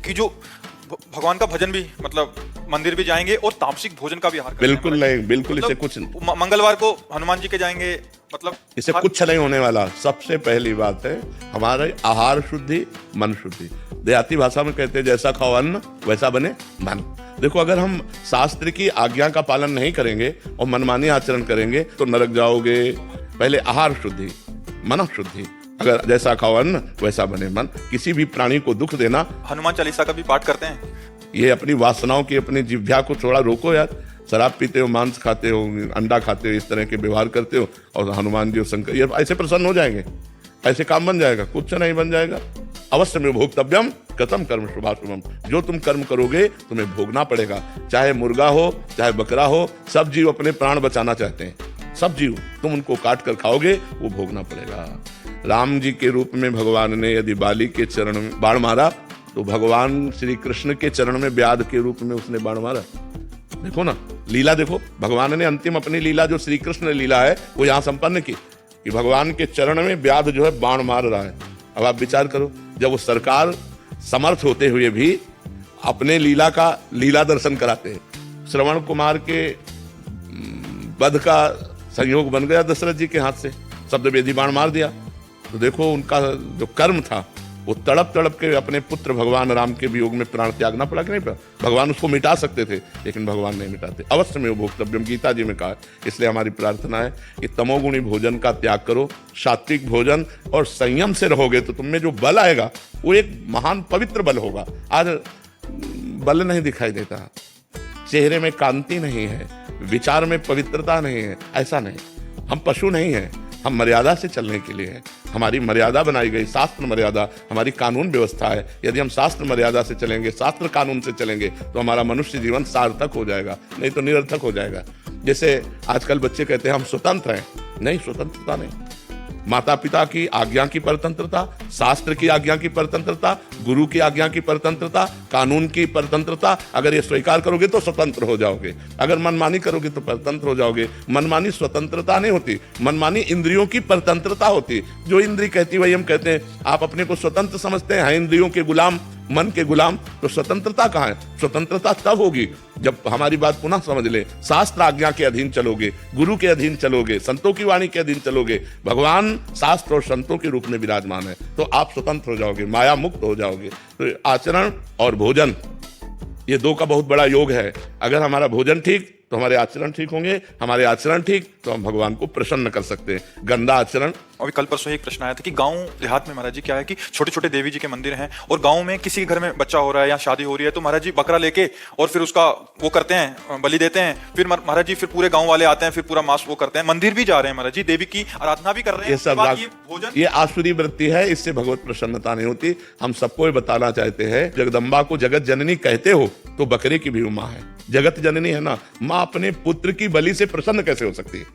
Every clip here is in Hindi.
कि जो भगवान का भजन भी मतलब मंदिर भी जाएंगे और तामसिक भोजन का भी आहार करेंगे। बिल्कुल नहीं, बिल्कुल इसे कुछ मंगलवार को हनुमान जी के जाएंगे, मतलब इसे कुछ नहीं होने वाला। सबसे पहली बात है हमारे आहार शुद्धि, मन शुद्धि। देहाती भाषा में कहते हैं जैसा खाओ अन्न वैसा बने मन। देखो, अगर हम शास्त्र की आज्ञा का पालन नहीं करेंगे और मनमानी आचरण करेंगे तो नरक जाओगे। पहले आहार शुद्धि, मन शुद्धि। अगर जैसा खाओ अन्न वैसा बने मन। किसी भी प्राणी को दुख देना। हनुमान चालीसा का भी पाठ करते हैं। ये अपनी वासनाओं की, अपनी जिह्वा को थोड़ा रोको यार। शराब पीते हो, मांस खाते हो, अंडा खाते हो, इस तरह के व्यवहार करते हो और हनुमान जी और शंकर ये ऐसे प्रसन्न हो जाएंगे, ऐसे काम बन जाएगा? कुछ नहीं बन जाएगा। अवश्य में भोक्तव्यम कथम कर्म शुभाशुभम। जो तुम कर्म करोगे तुम्हें भोगना पड़ेगा। चाहे मुर्गा हो, चाहे बकरा हो, सब जीव अपने प्राण बचाना चाहते हैं। सब जीव, तुम उनको काट कर खाओगे वो भोगना पड़ेगा। राम जी के रूप में भगवान ने यदि बाली के चरण में बाण मारा तो भगवान श्री कृष्ण के चरण में व्याध के रूप में उसने बाण मारा। देखो ना, लीला देखो। भगवान ने अंतिम अपनी लीला जो श्री कृष्ण लीला है वो यहाँ संपन्न की कि भगवान के चरण में व्याध जो है बाण मार रहा है। अब आप विचार करो, जब वो सरकार समर्थ होते हुए भी अपने लीला दर्शन कराते हैं। श्रवण कुमार के वध का संयोग बन गया दशरथ जी के हाथ से, शब्द वेदी बाण मार दिया। तो देखो उनका जो कर्म था वो तड़प तड़प के अपने पुत्र भगवान राम के वियोग में प्राण त्यागना पड़ा कि नहीं पड़ा? भगवान उसको मिटा सकते थे लेकिन भगवान नहीं मिटाते। अवश्य में वो भोक्तव्यम गीता जी में कहा। इसलिए हमारी प्रार्थना है कि तमोगुणी भोजन का त्याग करो, सात्विक भोजन और संयम से रहोगे तो तुम में जो बल आएगा वो एक महान पवित्र बल होगा। आज बल नहीं दिखाई देता, चेहरे में कांति नहीं है, विचार में पवित्रता नहीं है। ऐसा नहीं, हम पशु नहीं हैं, हम मर्यादा से चलने के लिए हैं। हमारी मर्यादा बनाई गई, शास्त्र मर्यादा हमारी कानून व्यवस्था है। यदि हम शास्त्र मर्यादा से चलेंगे, शास्त्र कानून से चलेंगे तो हमारा मनुष्य जीवन सार्थक हो जाएगा, नहीं तो निरर्थक हो जाएगा। जैसे आजकल बच्चे कहते हैं हम स्वतंत्र हैं। नहीं, स्वतंत्रता नहीं। माता पिता की आज्ञा की परतंत्रता, शास्त्र की आज्ञा की परतंत्रता, गुरु की आज्ञा की परतंत्रता, कानून की परतंत्रता, अगर ये स्वीकार करोगे तो स्वतंत्र हो जाओगे। अगर मनमानी करोगे तो परतंत्र हो जाओगे। मनमानी स्वतंत्रता नहीं होती, मनमानी इंद्रियों की परतंत्रता होती। जो इंद्री कहती वही हम कहते हैं। आप अपने को स्वतंत्र समझते हैं, इंद्रियों के गुलाम, मन के गुलाम, तो स्वतंत्रता कहाँ है? स्वतंत्रता तब होगी जब हमारी बात पुनः समझ ले, शास्त्र आज्ञा के अधीन चलोगे, गुरु के अधीन चलोगे, संतों की वाणी के अधीन चलोगे। भगवान शास्त्र और संतों के रूप में विराजमान है तो आप स्वतंत्र हो जाओगे, माया मुक्त हो जाओगे। तो आचरण और भोजन ये दो का बहुत बड़ा योग है। अगर हमारा भोजन ठीक तो हमारे आचरण ठीक होंगे, हमारे आचरण ठीक तो हम भगवान को प्रसन्न कर सकते हैं। गंदा आचरण। अभी कल परसों एक प्रश्न आया था कि गांव देहात में महाराज जी क्या है कि छोटे छोटे देवी जी के मंदिर हैं और गांव में किसी के घर में बच्चा हो रहा है या शादी हो रही है तो महाराज जी बकरा लेके और फिर उसका वो करते हैं, बलि देते हैं। फिर महाराज जी फिर पूरे गाँव वाले आते हैं, फिर पूरा मांस वो करते हैं, मंदिर भी जा रहे हैं महाराज जी, देवी की आराधना भी कर रहे हैं। ये सब ये आसुरी वृत्ति है, इससे भगवत प्रसन्नता नहीं होती। हम सबको ये बताना चाहते हैं, जगदम्बा को जगत जननी कहते हो तो बकरे की भी वो माँ है, जगत जननी है ना। माँ अपने पुत्र की बलि से प्रसन्न कैसे हो सकती है?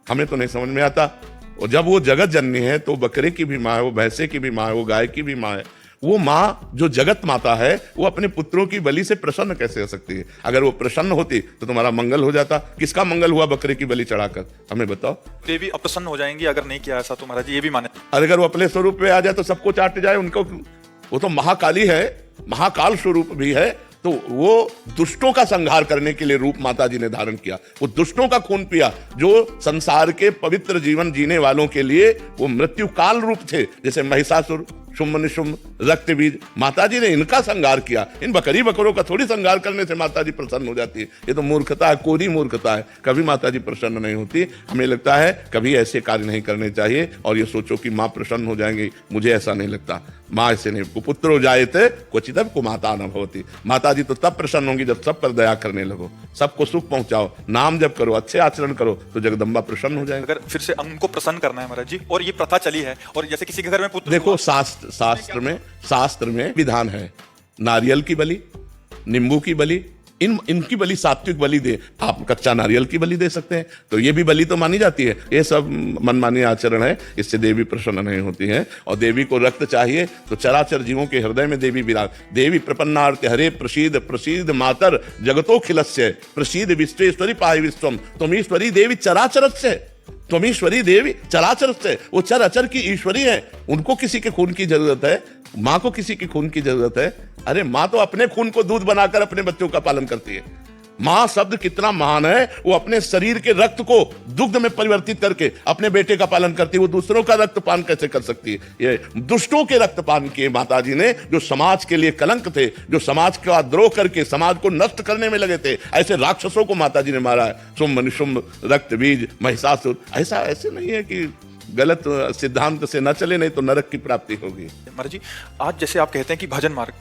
हमें तो नहीं समझ में आता। और जब वो जगत जननी है तो बकरे की भी माँ है, वो भैंसे की भी माँ है, वो गाय की भी माँ है। वो माँ जो जगत माता है वो अपने पुत्रों की बलि से प्रसन्न कैसे हो सकती है? अगर वो प्रसन्न होती तो तुम्हारा मंगल हो जाता। किसका मंगल हुआ बकरे की बलि चढ़ाकर? हमें बताओ। देवी अप्रसन्न हो जाएंगी अगर नहीं किया ऐसा तो महाराज जी ये भी माने। अगर वो अपने स्वरूप पे आ जाए तो सबको चाट जाए उनको। वो तो महाकाली है, महाकाल स्वरूप भी है। तो वो दुष्टों का संहार करने के लिए रूप माता जी ने धारण किया। वो दुष्टों का खून पिया जो संसार के पवित्र जीवन जीने वालों के लिए वो मृत्यु काल रूप थे। जैसे महिषासुर, शुम्भ निशुम्भ, रक्त बीज, माता जी ने इनका संहार किया। इन बकरी बकरों का थोड़ी संहार करने से माता जी प्रसन्न हो जाती है। ये तो मूर्खता है, कोरी मूर्खता है। कभी माता जी प्रसन्न नहीं होती। हमें लगता है कभी ऐसे कार्य नहीं करने चाहिए और ये सोचो कि माँ प्रसन्न हो जाएंगी। मुझे ऐसा नहीं लगता। माँ ऐसे नहीं, कुपुत्र हो जाए थे क्वचितः कुमाता न भवति। माता जी तो तब प्रसन्न होंगी जब सब पर दया करने लगो, सबको सुख पहुंचाओ, नाम जप करो, अच्छे आचरण करो तो जगदम्बा प्रसन्न हो जाएगी। अगर फिर से उनको प्रसन्न करना है महाराज जी और ये प्रथा चली है और जैसे किसी के घर में पुत्र, देखो शास्त्र में विधान है, नारियल की बलि, नींबू की बलि, इनकी बलि सात्विक बलि दे। आप कच्चा नारियल की बलि दे सकते हैं तो ये भी बलि तो मानी जाती है। ये सब मनमानी आचरण है, इससे देवी प्रसन्न नहीं होती है। और देवी को रक्त चाहिए तो चराचर जीवों के हृदय में देवी विराज। देवी प्रपन्नार्थ हरे प्रसीद प्रसीद मातर जगतो खिलस्य प्रसीद विश्वेश्वरी पाहि विश्वम तुम ईश्वरी देवी चराचरस्य। त्वमीश्वरी देवी चराचर से, वो चर अचर की ईश्वरी है, उनको किसी के खून की जरूरत है? माँ को किसी की खून की जरूरत है? अरे माँ तो अपने खून को दूध बनाकर अपने बच्चों का पालन करती है। मां शब्द कितना महान है, वो अपने शरीर के रक्त को दुग्ध में परिवर्तित करके अपने बेटे का पालन करती है। वो दूसरों का रक्तपान कैसे कर सकती है? ये दुष्टों के रक्तपान किए माता जी ने, जो समाज के लिए कलंक थे, जो समाज का द्रोह करके समाज को नष्ट करने में लगे थे। ऐसे राक्षसों को माता जी ने मारा है। शुंभ निशुंभ, रक्त बीज, महिषासुर। ऐसे नहीं है कि गलत सिद्धांत से न चले, नहीं तो नरक की प्राप्ति होगी। महाराज जी, आज जैसे आप कहते हैं कि भजन मार्ग,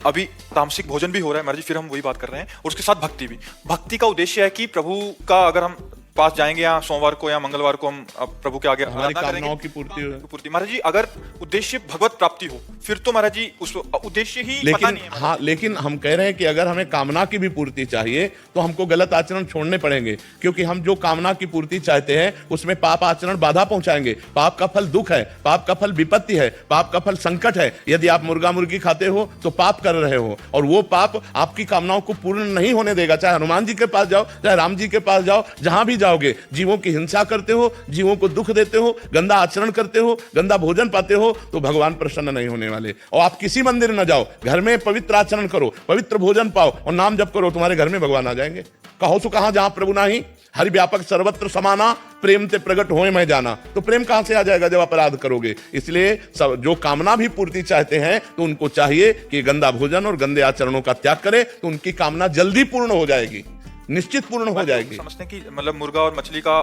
अभी तामसिक भोजन भी हो रहा है महाराज जी, फिर हम वही बात कर रहे हैं, और उसके साथ भक्ति भी। भक्ति का उद्देश्य है कि प्रभु का अगर हम पास जाएंगे या सोमवार को या मंगलवार को हम प्रभु के आगे हमारी आराधना कामनाओं करेंगे, की पूर्ति हो। पूर्ति। महाराज जी, अगर उद्देश्य भगवत प्राप्ति हो, फिर तो महाराज जी उस उद्देश्य ही पता लेकिन नहीं है। हाँ, लेकिन हम कह रहे हैं कि अगर हमें कामना की भी पूर्ति चाहिए तो हमको गलत आचरण छोड़ने पड़ेंगे, क्योंकि हम जो कामना की पूर्ति चाहते हैं उसमें पाप आचरण बाधा पहुंचाएंगे। पाप का फल दुख है, पाप का फल विपत्ति है, पाप का फल संकट है। यदि आप मुर्गा मुर्गी खाते हो तो पाप कर रहे हो, और वो पाप आपकी कामनाओं को पूर्ण नहीं होने देगा। चाहे हनुमान जी के पास जाओ, चाहे राम जी के पास जाओ, जहां भी जाओगे, जीवों की हिंसा करते हो, जीवों को दुख देते हो, गंदा आचरण करते हो, गंदा भोजन पाते हो, तो भगवान प्रसन्न नहीं होने वाले। और आप किसी मंदिर न जाओ, घर में पवित्र आचरण करो, पवित्र भोजन पाओ और नाम जप करो, तुम्हारे घर में भगवान आ जाएंगे। कहो सो कहां जहां प्रभु नाही, हरि व्यापक सर्वत्र समाना, प्रेम से प्रकट होए मैं जाना। तो प्रेम कहां से आ जाएगा जब अपराध करोगे? इसलिए सब जो कामना भी पूर्ति चाहते हैं तो उनको चाहिए कि गंदा भोजन और गंदे आचरणों का त्याग करें, तो उनकी कामना जल्दी पूर्ण हो जाएगी, निश्चित पूर्ण हो जाएगी। समझते हैं कि मतलब मुर्गा और मछली का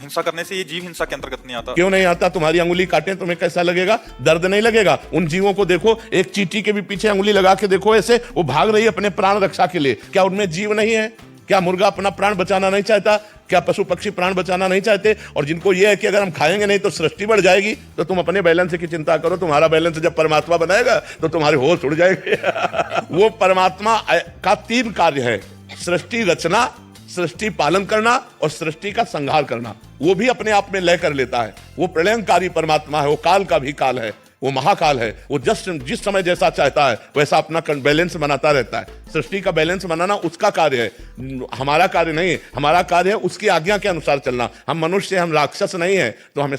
हिंसा करने से ये जीव हिंसा के अंतर्गत नहीं आता। क्यों नहीं आता? तुम्हारी अंगुली काटे तुम्हें कैसा लगेगा? दर्द नहीं लगेगा? उन जीवों को देखो, एक चींटी के भी पीछे अंगुली लगा के देखो, ऐसे वो भाग रही है अपने प्राण रक्षा के लिए। क्या उनमें जीव नहीं है? क्या मुर्गा अपना प्राण बचाना नहीं चाहता? क्या पशु पक्षी प्राण बचाना नहीं चाहते? और जिनको ये है कि अगर हम खाएंगे नहीं तो सृष्टि बढ़ जाएगी, तो तुम अपने बैलेंस की चिंता करो। तुम्हारा बैलेंस जब परमात्मा बनाएगा तो तुम्हारे होश उड़ जाएंगे। वो परमात्मा का 3 कार्य है: सृष्टि रचना, सृष्टि पालन करना और सृष्टि का संहार करना। वो भी अपने आप में लय कर लेता है। वो प्रलयंकारी परमात्मा है, वो काल का भी काल है, वो महाकाल है। वो जिस समय जैसा चाहता है वैसा अपना बैलेंस बनाता रहता है। सृष्टि का बैलेंस बनाना उसका कार्य है, हमारा कार्य नहीं है। हमारा कार्य है उसकी आज्ञा के अनुसार चलना। हम मनुष्य, हम राक्षस नहीं है, तो हमें